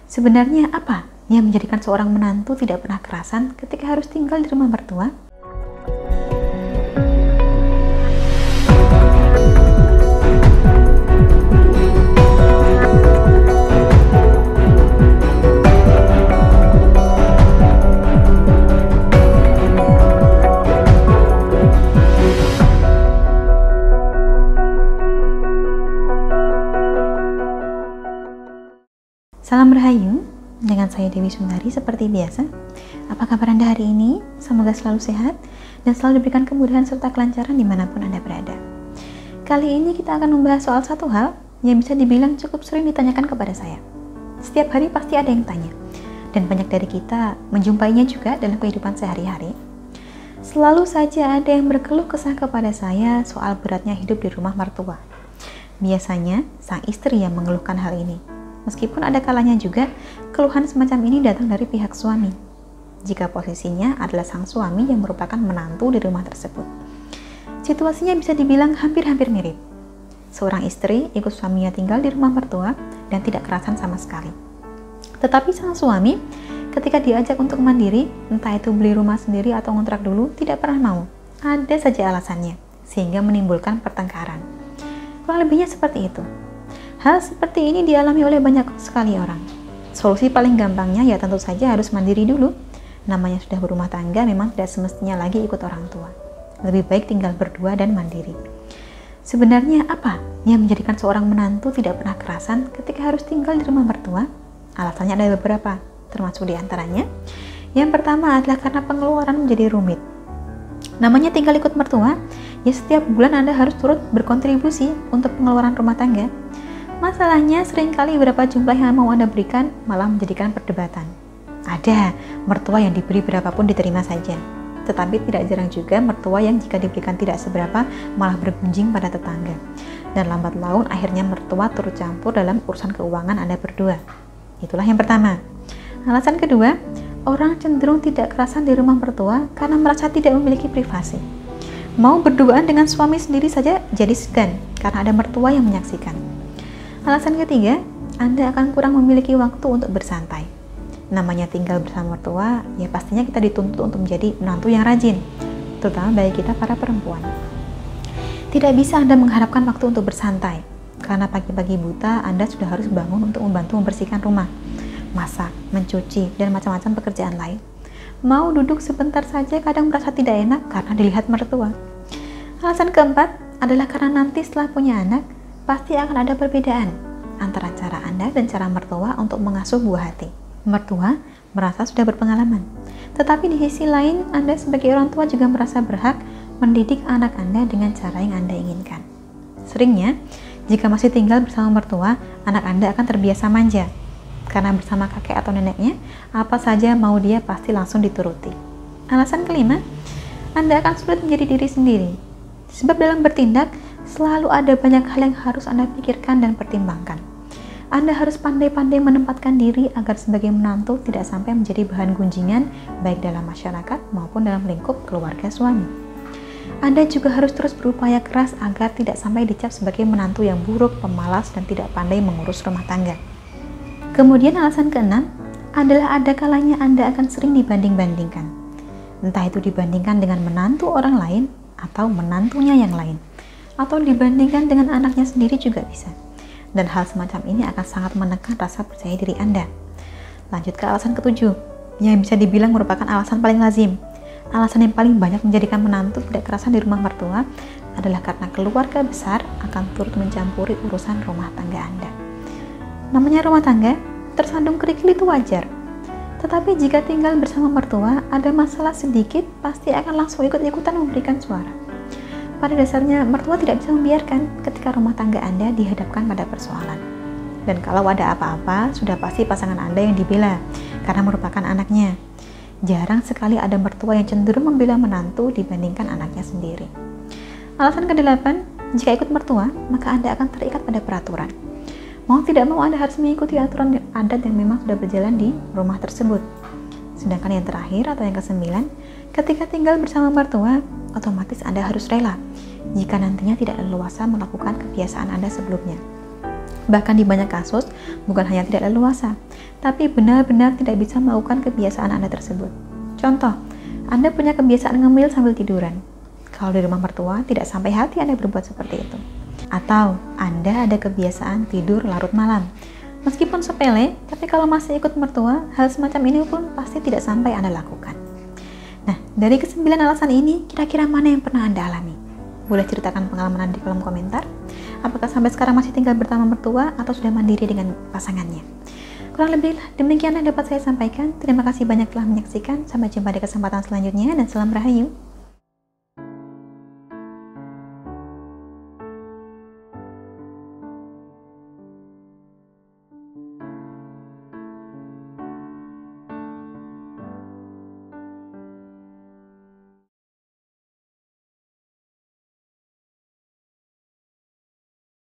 Sebenarnya apa yang menjadikan seorang menantu tidak pernah kerasan ketika harus tinggal di rumah mertua? Salam Rahayu, dengan saya Dewi Sundari seperti biasa. Apa kabar Anda hari ini? Semoga selalu sehat dan selalu diberikan kemudahan serta kelancaran dimanapun Anda berada. Kali ini kita akan membahas soal satu hal yang bisa dibilang cukup sering ditanyakan kepada saya. Setiap hari pasti ada yang tanya, dan banyak dari kita menjumpainya juga dalam kehidupan sehari-hari. Selalu saja ada yang berkeluh kesah kepada saya soal beratnya hidup di rumah mertua. Biasanya sang istri yang mengeluhkan hal ini. Meskipun ada kalanya juga keluhan semacam ini datang dari pihak suami, jika posisinya adalah sang suami yang merupakan menantu di rumah tersebut. Situasinya bisa dibilang hampir-hampir mirip. Seorang istri ikut suaminya tinggal di rumah mertua dan tidak kerasan sama sekali. Tetapi sang suami ketika diajak untuk mandiri, entah itu beli rumah sendiri atau ngontrak dulu, tidak pernah mau. Ada saja alasannya, sehingga menimbulkan pertengkaran. Kurang lebihnya seperti itu. Hal seperti ini dialami oleh banyak sekali orang. Solusi paling gampangnya ya tentu saja harus mandiri dulu. Namanya sudah berumah tangga, memang tidak semestinya lagi ikut orang tua. Lebih baik tinggal berdua dan mandiri. Sebenarnya apa yang menjadikan seorang menantu tidak pernah kerasan ketika harus tinggal di rumah mertua? Alasannya ada beberapa, termasuk diantaranya. Yang pertama adalah karena pengeluaran menjadi rumit. Namanya tinggal ikut mertua, ya setiap bulan Anda harus turut berkontribusi untuk pengeluaran rumah tangga. Masalahnya seringkali berapa jumlah yang mau Anda berikan malah menjadikan perdebatan. Ada mertua yang diberi berapapun diterima saja, tetapi tidak jarang juga mertua yang jika diberikan tidak seberapa malah bergunjing pada tetangga. Dan lambat laun akhirnya mertua turut campur dalam urusan keuangan Anda berdua. Itulah yang pertama. Alasan kedua, orang cenderung tidak kerasan di rumah mertua karena merasa tidak memiliki privasi. Mau berduaan dengan suami sendiri saja jadi segan karena ada mertua yang menyaksikan. Alasan ketiga, Anda akan kurang memiliki waktu untuk bersantai. Namanya tinggal bersama mertua, ya pastinya kita dituntut untuk menjadi menantu yang rajin, terutama bagi kita para perempuan. Tidak bisa Anda mengharapkan waktu untuk bersantai, karena pagi-pagi buta Anda sudah harus bangun untuk membantu membersihkan rumah, masak, mencuci, dan macam-macam pekerjaan lain. Mau duduk sebentar saja kadang merasa tidak enak karena dilihat mertua. Alasan keempat adalah karena nanti setelah punya anak, pasti akan ada perbedaan antara cara Anda dan cara mertua untuk mengasuh buah hati. Mertua merasa sudah berpengalaman, tetapi di sisi lain Anda sebagai orang tua juga merasa berhak mendidik anak Anda dengan cara yang Anda inginkan. Seringnya, jika masih tinggal bersama mertua, anak Anda akan terbiasa manja, karena bersama kakek atau neneknya, apa saja mau dia pasti langsung dituruti. Alasan kelima, Anda akan sulit menjadi diri sendiri, sebab dalam bertindak, selalu ada banyak hal yang harus Anda pikirkan dan pertimbangkan. Anda harus pandai-pandai menempatkan diri agar sebagai menantu tidak sampai menjadi bahan gunjingan baik dalam masyarakat maupun dalam lingkup keluarga suami. Anda juga harus terus berupaya keras agar tidak sampai dicap sebagai menantu yang buruk, pemalas, dan tidak pandai mengurus rumah tangga. Kemudian alasan keenam adalah ada kalanya Anda akan sering dibanding-bandingkan. Entah itu dibandingkan dengan menantu orang lain atau menantunya yang lain, atau dibandingkan dengan anaknya sendiri juga bisa. Dan hal semacam ini akan sangat menekan rasa percaya diri Anda. Lanjut ke alasan ketujuh, yang bisa dibilang merupakan alasan paling lazim. Alasan yang paling banyak menjadikan menantu tidak kerasan di rumah mertua adalah karena keluarga besar akan turut mencampuri urusan rumah tangga Anda. Namanya rumah tangga, tersandung kerikil itu wajar. Tetapi jika tinggal bersama mertua, ada masalah sedikit, pasti akan langsung ikut-ikutan memberikan suara. Pada dasarnya, mertua tidak bisa membiarkan ketika rumah tangga Anda dihadapkan pada persoalan. Dan kalau ada apa-apa, sudah pasti pasangan Anda yang dibela, karena merupakan anaknya. Jarang sekali ada mertua yang cenderung membela menantu dibandingkan anaknya sendiri. Alasan kedelapan, jika ikut mertua, maka Anda akan terikat pada peraturan. Mau tidak mau Anda harus mengikuti aturan adat yang memang sudah berjalan di rumah tersebut. Sedangkan yang terakhir atau yang kesembilan, ketika tinggal bersama mertua, otomatis Anda harus rela jika nantinya tidak leluasa melakukan kebiasaan Anda sebelumnya. Bahkan di banyak kasus, bukan hanya tidak leluasa, tapi benar-benar tidak bisa melakukan kebiasaan Anda tersebut. Contoh, Anda punya kebiasaan ngemil sambil tiduran. Kalau di rumah mertua, tidak sampai hati Anda berbuat seperti itu. Atau, Anda ada kebiasaan tidur larut malam. Meskipun sepele, tapi kalau masih ikut mertua, hal semacam ini pun pasti tidak sampai Anda lakukan. Nah, dari ke-9 alasan ini, kira-kira mana yang pernah Anda alami? Boleh ceritakan pengalaman Anda di kolom komentar. Apakah sampai sekarang masih tinggal bersama mertua atau sudah mandiri dengan pasangannya? Kurang lebih demikian yang dapat saya sampaikan. Terima kasih banyak telah menyaksikan. Sampai jumpa di kesempatan selanjutnya dan salam rahayu.